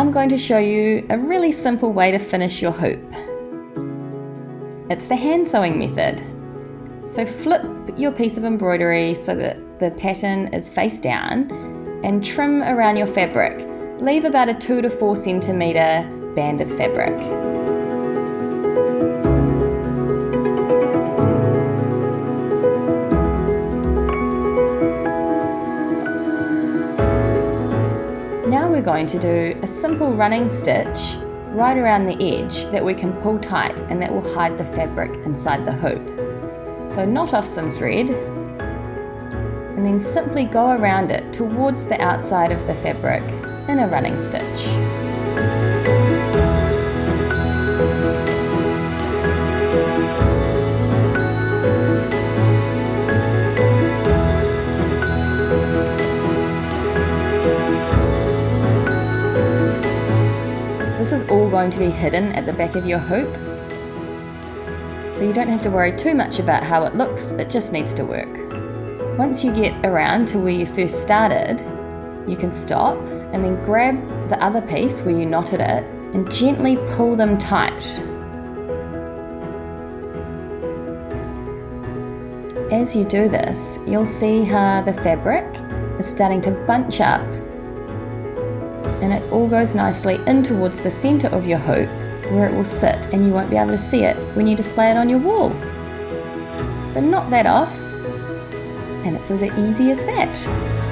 I'm going to show you a really simple way to finish your hoop. It's the hand sewing method. So flip your piece of embroidery so that the pattern is face down and trim around your fabric. Leave about a 2 to 4 centimetre band of fabric. Now we're going to do a simple running stitch right around the edge that we can pull tight, and that will hide the fabric inside the hoop. So knot off some thread and then simply go around it towards the outside of the fabric in a running stitch. This is all going to be hidden at the back of your hoop, so you don't have to worry too much about how it looks, it just needs to work. Once you get around to where you first started, you can stop and then grab the other piece where you knotted it and gently pull them tight. As you do this, you'll see how the fabric is starting to bunch up, and it all goes nicely in towards the center of your hoop where it will sit, and you won't be able to see it when you display it on your wall. So knot that off, and it's as easy as that.